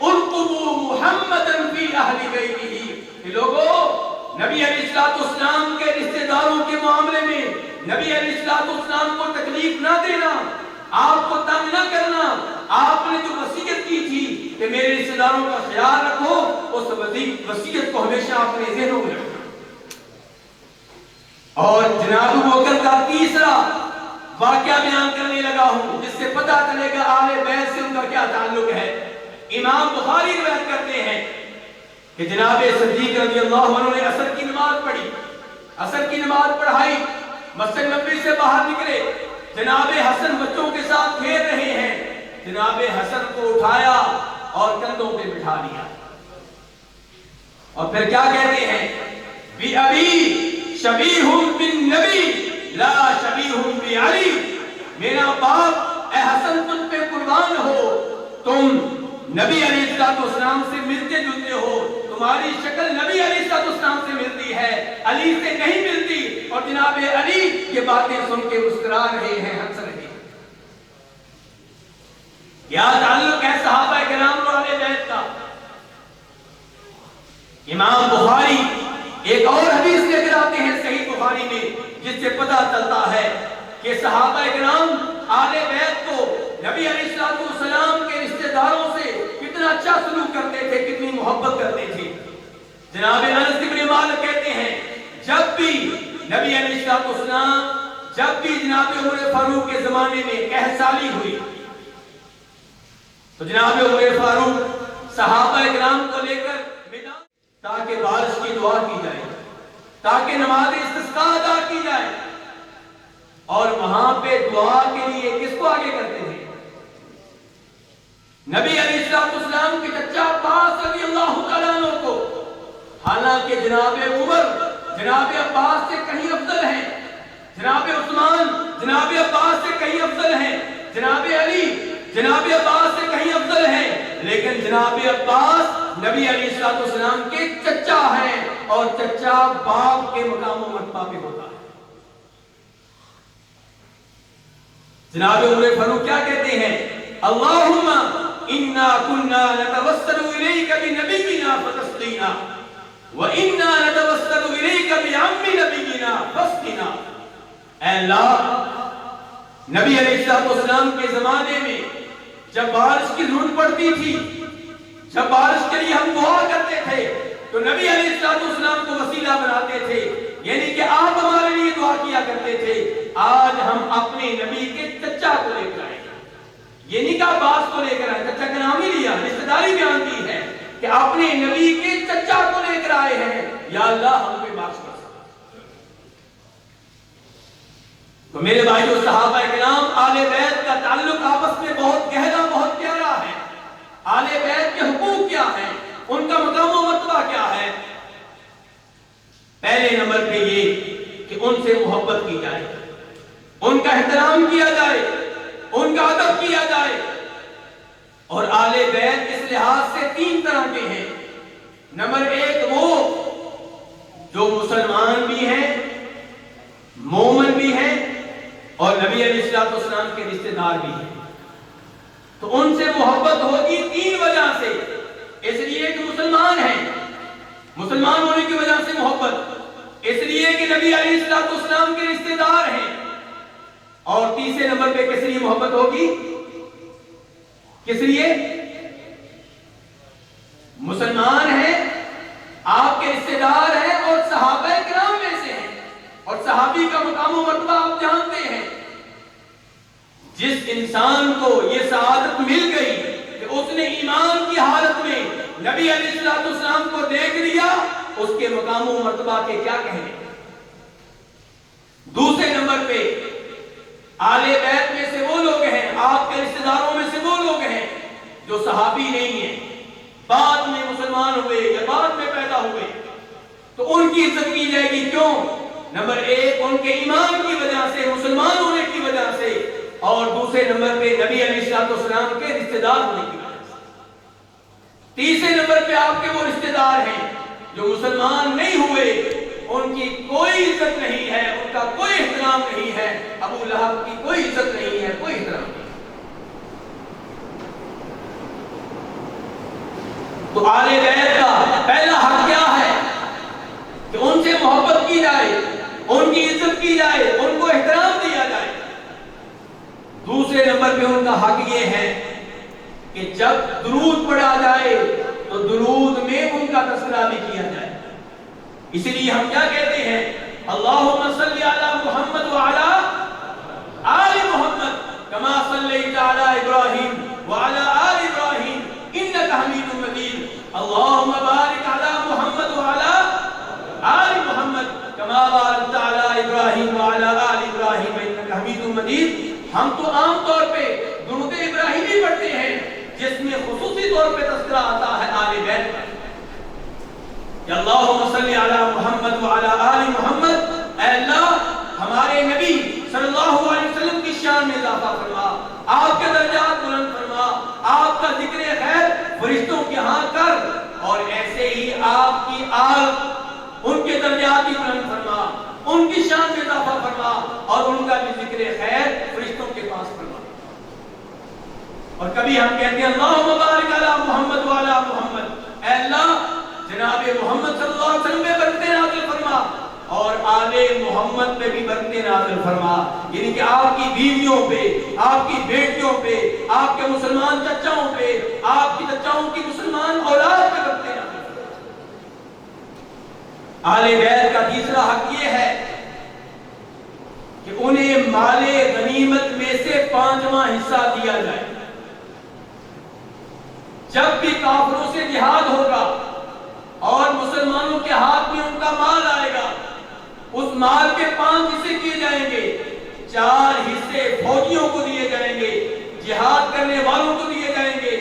ارقبوا محمدا فی اہل بیتہ، کہ لوگوں نبی علیہ السلام کے رشتہ داروں کے معاملے میں نبی علیہ السلام کو تکلیف نہ دینا، آپ کو تنگ نہ کرنا، آپ نے جو وصیت کی تھی کہ میرے رشتہ داروں کا خیال رکھو، اس وصیت کو ہمیشہ اپنے ذہنوں میں رکھنا۔ اور جناب ابوبکر کا تیسرا واقعہ بیان کرنے لگا ہوں جس سے پتہ چلے گا آل بیت سے ان کا کیا تعلق ہے۔ امام بخاری روایت کرتے ہیں کہ جناب صدیق رضی اللہ عنہ نے عصر کی نماز پڑھی، عصر کی نماز پڑھائی، مسجد نبوی سے باہر نکلے، جناب حسن بچوں کے ساتھ کھیل رہے ہیں، جناب حسن کو اٹھایا اور کندھوں پہ بٹھا لیا، اور پھر کیا کہتے ہیں، بی ابی شبیہ بالنبی لا شبیہ بعلی، میرا باپ اے حسن تم پہ قربان ہو، تم نبی علیہ السلام سے ملتے جلتے ہو، تمہاری شکل نبی علیہ السلام سے ملتی ہے، علی سے نہیں ملتی۔ اور جناب علی یہ باتیں سن کے مسکرا رہے ہیں، ہنس رہے ہیں۔ کیا تعلق ہے صحابہ کرام اور اہل بیت کا؟ امام بخاری ایک اور حدیث لے کر آتے ہیں صحیح بخاری میں، جس سے پتہ چلتا ہے کہ صحابہ کرام اہل بیت کو نبی علیہ السلام کے رشتہ داروں سے کتنا اچھا سلوک کرتے تھے، کتنی محبت کرتے تھے۔ جناب انس بن مالک کہتے ہیں جب بھی نبی علیہ السلام، جب بھی جناب عمر فاروق کے زمانے میں قحط سالی ہوئی تو جناب عمر فاروق صحابہ کرام کو لے کر میدان تاکہ بارش کی دعا کی جائے، تاکہ نماز استسقاء ادا کی جائے، اور وہاں پہ دعا کے لیے کس کو آگے کرتے ہیں؟ نبی علیہ السلام کے چچا عباس رضی اللہ تعالیٰ عنہ کو، حالانکہ جناب عمر جناب عباس سے کہیں افضل ہیں، جناب عثمان جناب عباس سے کہیں افضل ہیں، جناب علی جناب عباس سے کہیں افضل ہیں، لیکن جناب عباس نبی علیہ السلام کے چچا ہیں، اور چچا باپ کے مقام و مرتبہ پہ ہوتا ہے۔ جناب عمر فاروق کیا کہتے ہیں؟ اللہم انا کنا نتوسل الیک بنبینا فتسقینا وانا نتوسل الیک بعم نبینا فاسقنا۔ اے اللہ، نبی علیہ السلام کے زمانے میں جب بارش کی ضرورت پڑتی تھی، جب بارش کے لیے ہم دعا کرتے تھے تو نبی علیہ السلام کو وسیلہ بناتے تھے، یعنی کہ آپ ہمارے لیے دعا کیا کرتے تھے۔ آج ہم اپنے نبی کے چچا کو لے کر آئے، یہ نہیں کہ عباس کو لے کر آئے، چچا کا نام ہی لیا، رشتہ داری بیان کی ہے کہ اپنے نبی کے چچا کو لے کر آئے ہیں، یا اللہ ہم پہ بخش کر۔ تو میرے بھائیو، صحابہ کرام آل بیت کا تعلق آپس میں بہت گہرا، بہت پیارا ہے۔ آل بیت کے حقوق کیا ہیں، ان کا مقام و مرتبہ کیا ہے؟ پہلے نمبر پہ یہ کہ ان سے محبت کی جائے، ان کا احترام کیا جائے، ان کا ادب کیا جائے۔ اور آل بیت اس لحاظ سے تین طرح کے ہیں۔ نمبر ایک، وہ جو مسلمان بھی ہیں، مومن بھی ہیں، اور نبی علیہ السلام کے رشتہ دار بھی ہیں۔ تو ان سے محبت ہوگی تین وجہ سے۔ اس لیے کہ مسلمان ہیں، مسلمان ہونے کی وجہ سے محبت، اس لیے کہ نبی علیہ السلام کے رشتہ دار ہیں، اور تیسرے نمبر پہ کس لیے محبت ہوگی؟ کس لیے؟ مسلمان ہیں، آپ کے رشتہ دار ہیں، اور صحابہ کرام میں سے ہیں، اور صحابی کا مقام و مرتبہ آپ جانتے ہیں۔ جس انسان کو یہ سعادت مل گئی کہ اس نے ایمان کی حالت میں نبی علیہ السلام کو دیکھ لیا، اس کے مقام و مرتبہ کے کیا کہنے۔ دوسرے نمبر پہ آل بیت میں سے وہ لوگ ہیں، آپ کے رشتہ داروں میں سے وہ لوگ ہیں جو صحابی نہیں ہیں، بعد میں مسلمان ہوئے یا بعد میں پیدا ہوئے، تو ان کی عزت کی جائے گی۔ کیوں؟ نمبر ایک، ان کے ایمان کی وجہ سے، مسلمان ہونے کی وجہ سے، اور دوسرے نمبر پہ نبی علیہ السلام کے رشتہ دار ہونے کی وجہ سے۔ تیسرے نمبر پہ آپ کے وہ رشتہ دار ہیں جو مسلمان نہیں ہوئے، ان کی کوئی عزت نہیں ہے، ان کا کوئی احترام نہیں ہے، ابو لہب کی کوئی عزت نہیں ہے، کوئی احترام نہیں ہے۔ تو آل بیت کا پہلا حق کیا ہے کہ ان سے محبت کی جائے، ان کی عزت کی جائے، ان کو احترام دیا جائے۔ دوسرے نمبر پہ ان کا حق یہ ہے کہ جب درود پڑھا جائے تو درود میں ان کا تذکرہ بھی کیا جائے۔ اسی لیے ہم کیا کہتے ہیں؟ اللہم صلی علی محمد وعلی آل محمد کما صلیت علی ابراہیم وعلی آل ابراہیم انک حمید مجید۔ اللہم بارک علی محمد وعلی آل محمد کما بارکت علی ابراہیم وعلی آل ابراہیم انک حمید مجید۔ ہم تو عام طور پہ درود ابراہیمی پڑھتے ہیں جس میں خصوصی طور پہ تذکرہ آتا ہے آل بیت کا، کہ اللہم صلی علی محمد وعلی آل محمد۔ اے اللہ، ہمارے نبی صلی اللہ علیہ وسلم کی شان میں اضافہ فرما، آپ کے درجات بلند فرما، آپ کا ذکر خیر فرشتوں کے ہاں کر، اور ایسے ہی آپ کی آل، ان کے درجات بھی بلند فرما، ان کی شان میں اضافہ فرما، اور ان کا بھی ذکر خیر فرشتوں کے پاس فرما۔ اور کبھی ہم کہتے ہیں اللہم بارک علی محمد وعلی محمد، اے اللہ جناب محمد صلی اللہ علیہ وسلم پہ برکتیں نازل فرما، اور آل محمد پہ بھی برکتیں نازل فرما، یعنی کہ آپ کی بیویوں پہ، آپ کی بیٹیوں پہ، آپ کے مسلمان چچاؤں پہ، آپ کی چچاؤں کی مسلمان اولاد پہ برکتیں نازل فرما۔ آل بیت کا تیسرا حق یہ ہے کہ انہیں مال غنیمت میں سے 5واں حصہ دیا جائے۔ جب بھی کافروں سے جہاد ہوگا اور مسلمانوں کے ہاتھ میں ان کا مال آئے گا، اس مال کے 5 حصے کیے جائیں گے، 4 حصے فوجیوں کو دیے جائیں گے، جہاد کرنے والوں کو دیے جائیں گے،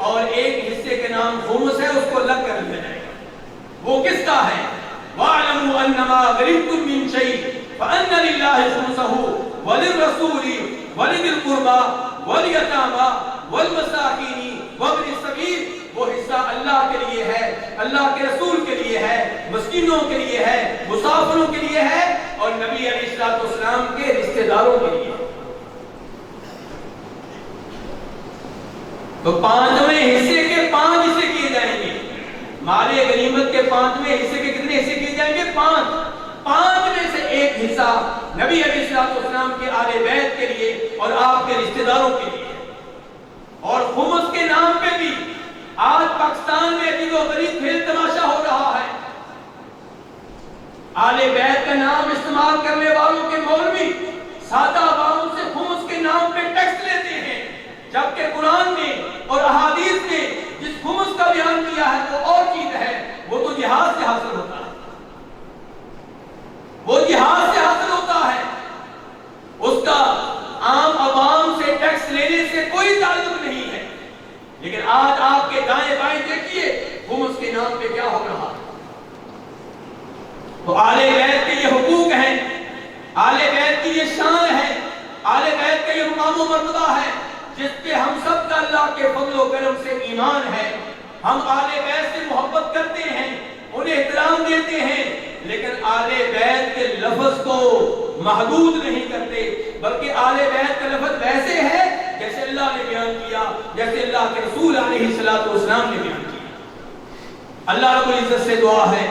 اور 1 حصے کے نام خمس ہے، اس کو الگ کر دیا جائے گا۔ وہ کس کا ہے؟ وَاعْلَمُوا أَنَّمَا غَنِمْتُم مِّن شَيْءٍ فَأَنَّ لِلَّهِ خُمُسَهُ وَلِلرَّسُولِ وَلِذِي الْقُرْبَىٰ وَالْيَتَامَىٰ وَالْمَسَاكِينِ وَابْنِ السَّبِيلِ۔ وہ حصہ اللہ کے لیے ہے، اللہ کے رسول کے لیے ہے، مسکینوں کے لیے ہے، مسافروں کے لیے ہے، اور نبی علیہ السلام کے رشتہ داروں کے لیے ہے۔ تو 5ویں حصے کے 5 حصے کیے جائیں گے۔ مال غنیمت کے 5ویں حصے کے کتنے حصے کیے جائیں گے؟ 5 میں سے 1 حصہ نبی علیہ السلام کے آل بیت کے لیے اور آپ کے رشتہ داروں کے لیے۔ اور خمس کے نام پہ بھی آج پاکستان میں عجیب و غریب کھیل تماشا ہو رہا ہے۔ آل بیت کا نام استعمال کرنے والوں کے مولوی سادہ عوام سے خمس کے نام پہ ٹیکس لیتے ہیں، جبکہ قرآن نے اور احادیث نے جس خمس کا بیان کیا ہے وہ اور چیز ہے، وہ تو جہاد سے حاصل ہوتا ہے، وہ جہاد سے حاصل ہوتا ہے، اس کا عام عوام سے ٹیکس لینے سے کوئی تعلق نہیں ہے۔ لیکن آج آپ کے دائیں بائیں دیکھیے خمس کے نام پہ کیا ہو رہا ہے۔ تو آل بیت کے یہ حقوق ہیں، آل بیت کی یہ شان ہے، آل بیت کا یہ مقام و مرتبہ ہے جس پہ ہم سب کا اللہ کے فضل و کرم سے ایمان ہے۔ ہم آل بیت سے محبت کرتے ہیں، انہیں احترام دیتے ہیں، لیکن آل بیت کے لفظ کو محدود نہیں کرتے، بلکہ آل بیت کا لفظ ویسے ہے جیسے اللہ نے بیان کیا، جیسے اللہ کے رسول علیہ السلام نے بیان کیا۔ اللہ رب العزت سے دعا ہے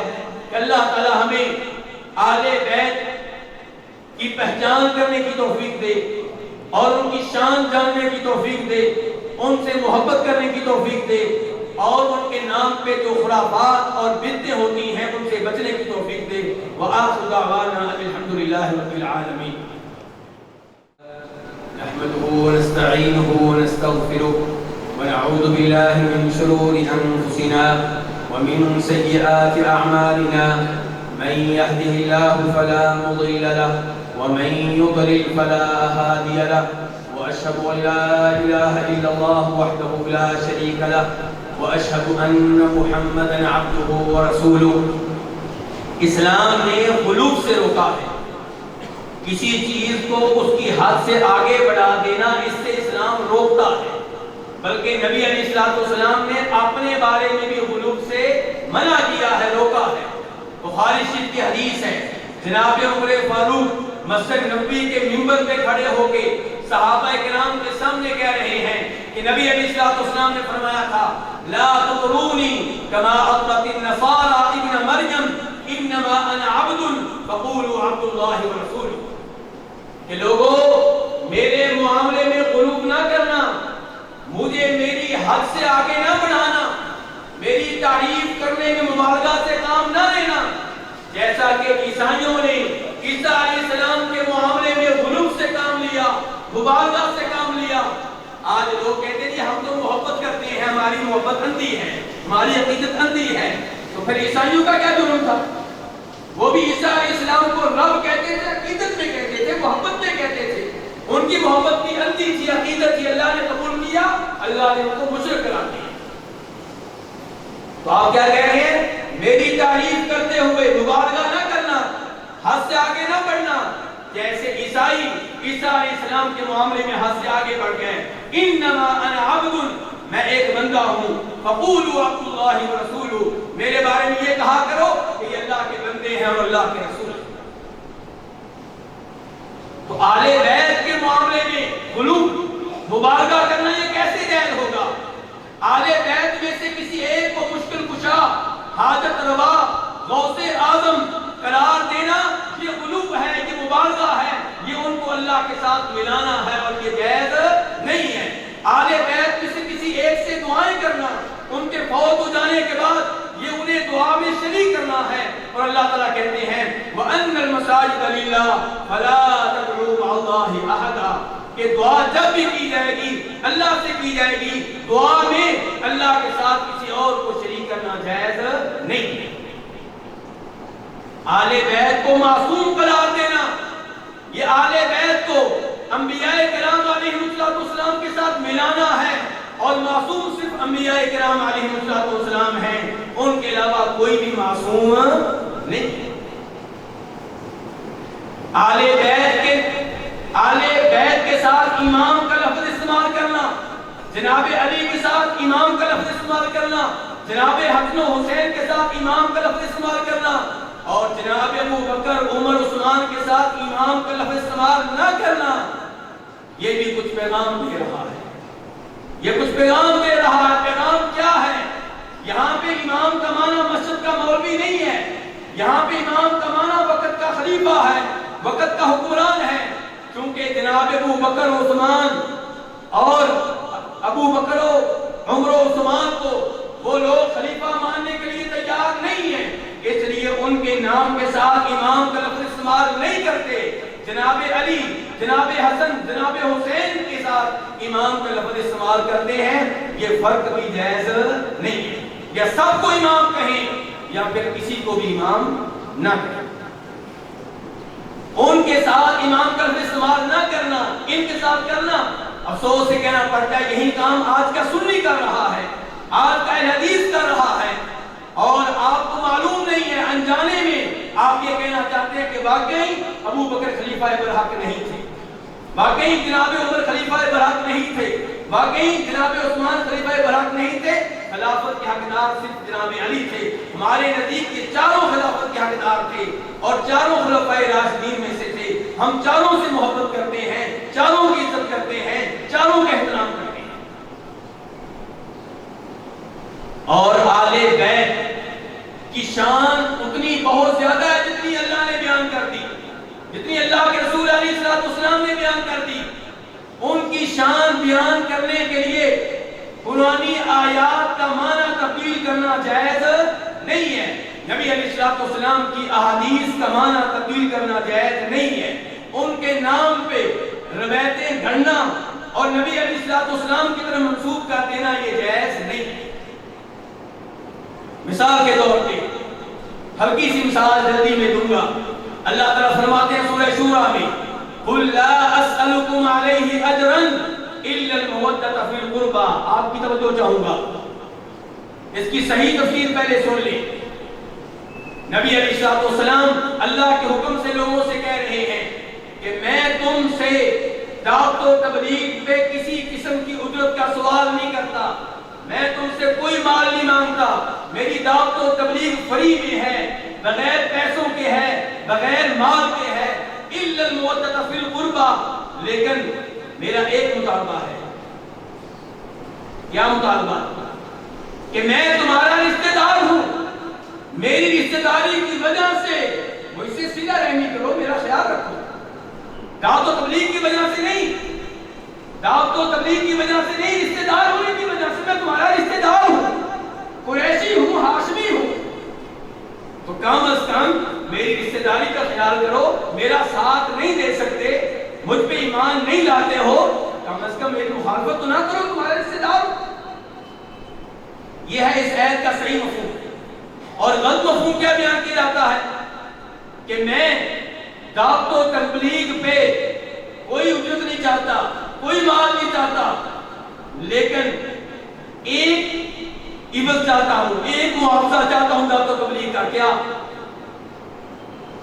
کہ اللہ تعالی ہمیں آل بیت کی پہچان کرنے کی توفیق دے اور ان کی شان جاننے کی توفیق دے، ان سے محبت کرنے کی توفیق دے، اور ان کے نام پہ جو خرافات اور بدعتیں ہوتی ہیں ان سے بچنے کی توفیق دے۔ وآخر دعوانا ان الحمدللہ رب العالمین۔ نحمده ونستعینه ونستغفره ونعوذ باللہ من شرور انفسنا ومن سیئات اعمالنا، من يهده الله فلا مضل له ومن يضلل فلا هادي له، وأشهد أن لا إله إلا الله وحده لا شريك له، وأشهد أن محمدًا عبده ورسوله۔ اسلام نے غلو سے روکا ہے، کسی چیز کو اس کی حد سے آگے بڑھا دینا اس سے اسلام روکتا ہے، بلکہ نبی علیہ السلام نے اپنے بارے میں بھی غلو سے منع کیا ہے، روکا ہے۔ بخاری شریف کی حدیث ہے، جناب عمر فاروق مسجد نبوی کے منبر پہ کھڑے ہو کے صحابہ کرام کے سامنے کہہ رہے ہیں کہ نبی علیہ السلام نے فرمایا تھا لا تطرونی کما اطرت النصارى ابن مریم انما انا عبد فقولوا عبد اللہ ورسولہ، کہ لوگوں میرے معاملے میں غلو نہ کرنا، مجھے میری حد سے آگے نہ بڑھانا، میری تعریف کرنے میں مبالغہ سے کام نہ لینا، جیسا کہ عیسائیوں نے عیسیٰ علیہ السلام کے معاملے میں غلو سے کام لیا، مبالغہ سے کام لیا۔ آج لوگ کہتے ہیں ہم تو محبت کرتے ہیں، ہماری محبت اندھی ہے، ہماری عقیدت اندھی ہے، تو پھر عیسائیوں کا کیا جرم تھا؟ وہ بھی عیسیٰ علیہ السلام کو رب کہتے تھے، عقیدت میں کہتے تھے، محبت میں کہتے تھے، ان کی محبت کی اندھی تھی، عقیدت تھی، اللہ نے قبول کیا، اللہ نے ان کو مشرک قرار دیا۔ تو آپ کیا کہہ رہے ہیں؟ میری تعریف کرتے ہوئے مبالغہ نہ کرنا، حد سے آگے نہ بڑھنا، جیسے عیسائی عیسیٰ علیہ السلام کے معاملے میں حد سے آگے بڑھ گئے۔ انما انا عبد، میں ایک بندہ ہوں، فقولوا عبد اللہ ورسولہ، میرے بارے میں یہ کہا کرو کہ یہ اللہ کے بندے ہیں اور اللہ کے رسول ہیں۔ تو آل بیت کے معاملے میں غلو مبالغہ کرنا یہ کیسے جائز ہوگا؟ آل بیت میں سے کسی ایک کو مشکل کشا، حاجت روا، غوث اعظم قرار دینا یہ غلو ہے، یہ مبالغہ ہے، یہ ان کو اللہ کے ساتھ ملانا ہے اور یہ جائز نہیں ہے۔ آل بیت میں سے کسی ایک سے دعائیں کرنا، ان کے فوت ہو جانے کے بعد یہ انہیں دعا میں شریک کرنا ہے، اور اللہ تعالیٰ کہتے ہیں وَأَنَّ الْمَسَاجِدَ لِلَّهِ فَلَا تَدْعُوا مَعَ اللَّهِ أَحَدًا، کہ دعا جب بھی کی جائے گی اللہ سے کی جائے گی، دعا میں اللہ کے ساتھ کسی اور کو شریک کرنا جائز نہیں ہے۔ آل بیت کو معصوم قرار دینا، یہ آل بیت کو انبیاء کرام علیہ السلام کے ساتھ ملانا ہے، اور معصوم صرف انبیاء کرام علیہ السلام ہیں، ان کے علاوہ کوئی بھی معصوم نہیں۔ آل بیت کے ساتھ امام کا لفظ استعمال کرنا، جناب علی کے ساتھ امام کا لفظ استعمال کرنا، جناب حسن و حسین کے ساتھ امام کا لفظ استعمال کرنا، اور جناب ابو بکر عمر عثمان کے ساتھ امام کا لفظ استعمال نہ کرنا، یہ بھی کچھ پیغام دے رہا ہے۔ یہ کچھ پیغام دے رہا ہے۔ پیغام کیا ہے؟ یہاں پہ امام کا معنی مسجد کا مولوی نہیں ہے، یہاں پہ امام کا معنی وقت کا خلیفہ ہے، وقت کا حکمران ہے، کیونکہ جناب ابو بکر عثمان اور ابو بکر عمر عثمان کو وہ لوگ خلیفہ ماننے کے لیے تیار نہیں ہیں، اس لیے ان کے نام کے ساتھ امام کا لفظ استعمال نہیں کرتے۔ جناب علی، جناب حسن، جناب حسین کے ساتھ امام کا لفظ استعمال کرتے ہیں، یہ فرق بھی جائز نہیں ہے۔ یا سب کو امام کہیں یا پھر کسی کو بھی امام نہ کہیں، ان کے ساتھ امام کا لفظ استعمال نہ کرنا، ان کے ساتھ کرنا۔ افسوس سے کہنا پڑتا ہے یہی کام آج کا سنی کر رہا ہے، آج کا اہل حدیث کر رہا ہے، اور آپ کو معلوم نہیں ہے، انجانے میں آپ یہ کہنا چاہتے ہیں کہ واقعی ابو بکر خلیفہ برحق نہیں تھے، واقعی جناب عمر خلیفہ برحق نہیں تھے، واقعی جناب عثمان خلیفہ برحق نہیں تھے، خلافت کے حقدار صرف جناب علی تھے۔ ہمارے نزدیک یہ چاروں خلافت کے حقدار تھے اور چاروں خلفائے راشدین میں سے تھے۔ ہم چاروں سے محبت کرتے ہیں، چاروں کی عزت کرتے ہیں، چاروں کا احترام کرتے ہیں۔ اور آل بیت کی شان اتنی بہت زیادہ ہے جتنی اللہ نے بیان کر دی، جتنی اللہ کے رسول علیہ السلام نے بیان کر دی۔ ان کی شان بیان کرنے کے لیے قرآنی آیات کا معنی تبدیل کرنا جائز نہیں ہے، نبی علیہ السلام کی احادیث کا معنی تبدیل کرنا جائز نہیں ہے، ان کے نام پہ روایتیں گھڑنا اور نبی علیہ السلام کی طرف منسوب کر دینا یہ جائز نہیں ہے۔ مثال کے طور پہ ہلکی سی مثال جلدی میں دوں گا۔ اللہ تعالیٰ فرماتے ہیں سورہ شورى میں قُلْ لَا أَسْأَلُكُمْ عَلَيْهِ أَجْرًا إِلَّا الْمَوَدَّةَ فِي الْقُرْبَى۔ آپ کی توجہ چاہوں گا، اس کی صحیح تفسیر پہلے سن لیں۔ نبی علیہ السلام اللہ کے حکم سے لوگوں سے کہہ رہے ہیں کہ میں تم سے دعوت و تبلیغ پہ کسی قسم کی اجرت کا سوال نہیں کرتا، میں تم سے کوئی مال نہیں مانگتا، میری دعوت و تبلیغ فری میں ہے، بغیر پیسوں کے ہے، بغیر مال کے ہے، الا المودۃ فی القربى، لیکن میرا ایک مطالبہ ہے۔ کیا مطالبہ؟ کہ میں تمہارا رشتہ دار ہوں، میری رشتہ داری کی وجہ سے مجھ سے صلہ رحمی کرو، میرا خیال رکھو، دعوت و تبلیغ کی وجہ سے نہیں، دعوت و تبلیغ کی وجہ سے نہیں، رشتہ دار ہونے کی وجہ سے، میں تمہارا رشتہ دار ہوں، قریشی ہوں، ہاشمی ہوں، تو کم از کم میری رشتہ داری کا خیال کرو، میرا ساتھ نہیں دے سکتے، مجھ پہ ایمان نہیں لاتے ہو، کم از کم میری مخالفت تو نہ کرو، تمہارے رشتہ دار۔ یہ ہے اس آیت کا صحیح مفہوم۔ اور غلط مفہوم کیا بیان کیا جاتا ہے کہ میں دعوت و تبلیغ پہ کوئی اجرت نہیں چاہتا، کوئی مال نہیں چاہتا، لیکن ایک عوض چاہتا ہوں، ایک معاوضہ چاہتا ہوں دعوت و تبلیغ کا۔ کیا؟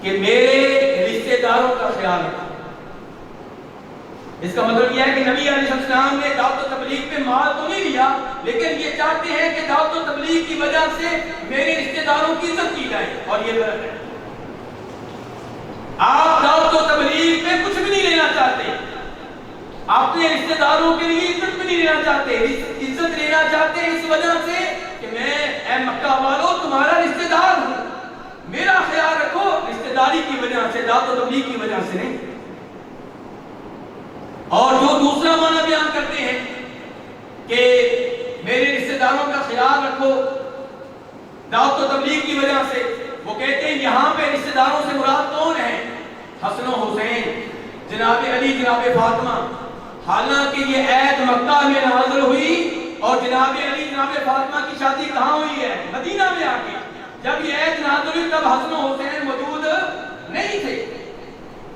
کہ میرے رشتہ داروں کا خیال رکھو۔ اس کا مطلب یہ ہے کہ نبی علیہ السلام نے دعوت و تبلیغ پہ مال تو نہیں لیا، لیکن یہ چاہتے ہیں کہ دعوت و تبلیغ کی وجہ سے میرے رشتہ داروں کی عزت کی جائے، اور یہ غلط ہے۔ آپ دعوت و تبلیغ پہ کچھ بھی نہیں لینا چاہتے، اپنے رشتہ داروں کے لیے عزت بھی نہیں لینا چاہتے، عزت لینا چاہتے ہیں اس وجہ سے کہ میں اے مکہ والوں تمہارا رشتہ دار ہوں، میرا خیال رکھو، رشتہ داری کی وجہ سے، دعوت و تبلیغ کی وجہ سے نہیں۔ اور جو دوسرا معنی بیان کرتے ہیں کہ میرے رشتہ داروں کا خیال رکھو دعوت و تبلیغ کی وجہ سے، وہ کہتے ہیں یہاں پہ رشتہ داروں سے مراد کون ہے؟ حسن و حسین، جناب علی، جناب فاطمہ۔ حالانکہ یہ آیت مکہ میں نازل ہوئی اور جناب علی، جناب فاطمہ کی شادی کہاں ہوئی ہے؟ مدینہ میں آ کے۔ جب یہ عہد نازل ہوئی تب حسن و حسین موجود نہیں تھے.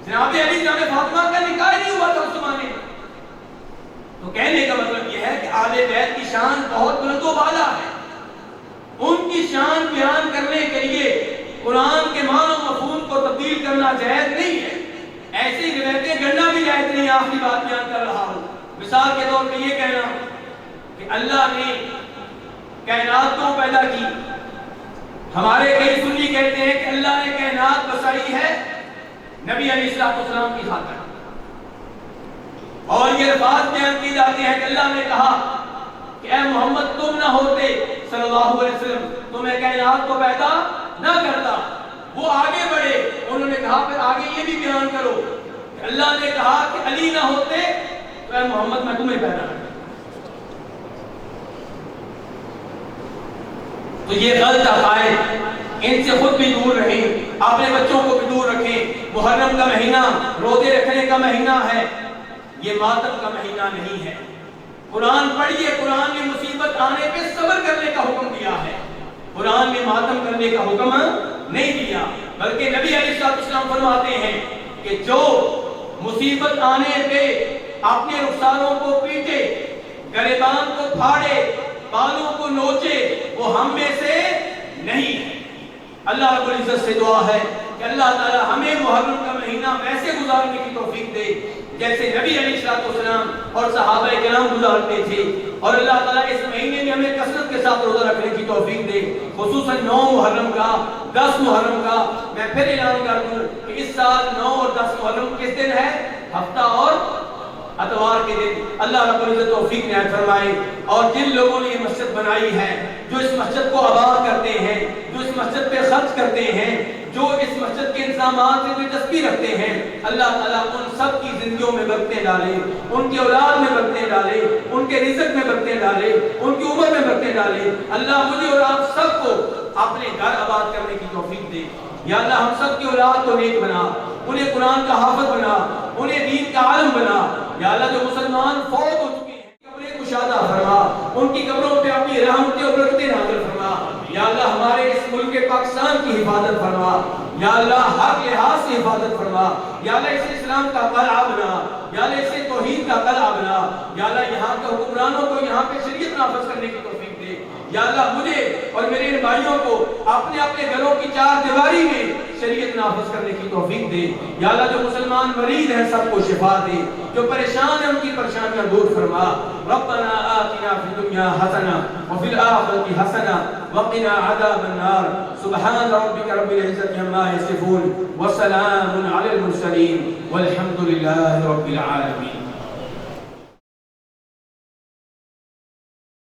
جناب علی جان فاطمہ کا نکاح نہیں ہوا تھا اس زمانے میں. تو کہنے کا مطلب یہ ہے کہ آل بیت کی شان بہت بلند و بالا ہے. ان کی شان بیان کرنے کے لیے قرآن کے معنی و مفہوم کو تبدیل کرنا جائز نہیں ہے. ایسی روایتیں گڑنا بھی جائز نہیں. آخری بات بیان کر رہا ہوں. مثال کے طور پہ یہ کہنا کہ اللہ نے کائنات کو پیدا کی. ہمارے کئی سنی کہتے ہیں کہ اللہ نے کائنات بسائی ہے نبی علیہ السلام کی خاطر. اور یہ الفاظ بیان کی جاتے ہیں کہ اللہ نے کہا کہ اے محمد تم نہ ہوتے صلی اللہ علیہ وسلم تمہیں کائنات کو پیدا نہ کرتا. وہ آگے بڑھے, انہوں نے کہا پھر آگے یہ بھی بیان کرو کہ اللہ نے کہا کہ علی نہ ہوتے تو اے محمد میں تمہیں پیدا کرتا. تو یہ غلط عقائد, ان سے خود بھی دور رہیں, اپنے بچوں کو بھی دور رکھیں. محرم کا مہینہ روزے رکھنے کا مہینہ ہے, یہ ماتم کا مہینہ نہیں ہے. قرآن پڑھیے, قرآن نے مصیبت آنے پہ صبر کرنے کا حکم دیا ہے. قرآن نے ماتم کرنے کا حکم نہیں دیا, بلکہ نبی علیہ السلام فرماتے ہیں کہ جو مصیبت آنے پہ اپنے رخساروں کو پیٹے, گریبان کو پھاڑے, بالوں کو نوچے, وہ ہم میں سے نہیں ہے. اللہ رب العزت سے دعا ہے کہ اللہ تعالی ہمیں محرم کا مہینہ ویسے گزارنے کی توفیق دے جیسے نبی علیہ السلام اور صحابہ کرام گزارتے تھے. اور اللہ تعالیٰ اس مہینے میں ہمیں کثرت کے ساتھ روزہ رکھنے کی توفیق دے, خصوصاً 9 محرم کا, 10 محرم کا. میں پھر اعلان کر دوں کہ اس سال 9 اور 10 محرم کس دن ہے؟ ہفتہ اور اتوار کے دن. اللہ رب العزت توفیق نعمت فرمائے. اور جن لوگوں نے یہ مسجد بنائی ہے, جو اس مسجد کو آباد کرتے ہیں, جو اس مسجد پہ خرچ کرتے ہیں, جو اس مسجد کے انتظامات سے دلچسپی رکھتے ہیں, اللہ تعالیٰ ان سب کی زندگیوں میں برکتیں ڈالے, ان کی اولاد میں برکتیں ڈالے, ان کے رزق میں برکتیں ڈالے, ان کی عمر میں برکتیں ڈالے. اللہ مجھے اور آپ سب کو اپنے گھر آباد کرنے کی توفیق دے. یا اللہ ہم سب کی اولاد کو نیک بنا, انہیں قرآن کا حافظ بنا, انہیں دین کا عالم بنا. یا اللہ جو مسلمان فوت ہو چکے ہیں قبریں کشادہ فرما, ان کی قبروں پہ اپنی رحمتیں اور برکتیں نازل فرما. یا اللہ ہمارے اس ملک پاکستان کی حفاظت فرما. یا اللہ ہر لحاظ سے حفاظت فرما. یا اللہ اسے اسلام کا قلعہ بنا, یا اللہ اسے توحید کا قلعہ بنا. یا اللہ یہاں کے حکمرانوں کو یہاں پہ شریعت نافذ کرنے کی توفیق دے. یا اللہ مجھے اور میرے ان بھائیوں کو اپنے اپنے گھروں کی 4 دیواری میں شریعت نافذ کرنے کی توفیق دے. یا اللہ جو مسلمان مریض ہیں سب کو شفا دے, جو پریشان ہیں ان کی پریشانیاں دور فرما. ربنا آتنا فی الدنیا حسنہ وفی الآخرۃ حسنہ وقنا عذاب النار. سبحان ربک رب العزۃ عما یصفون وسلام علی المرسلین والحمد للہ رب العالمین.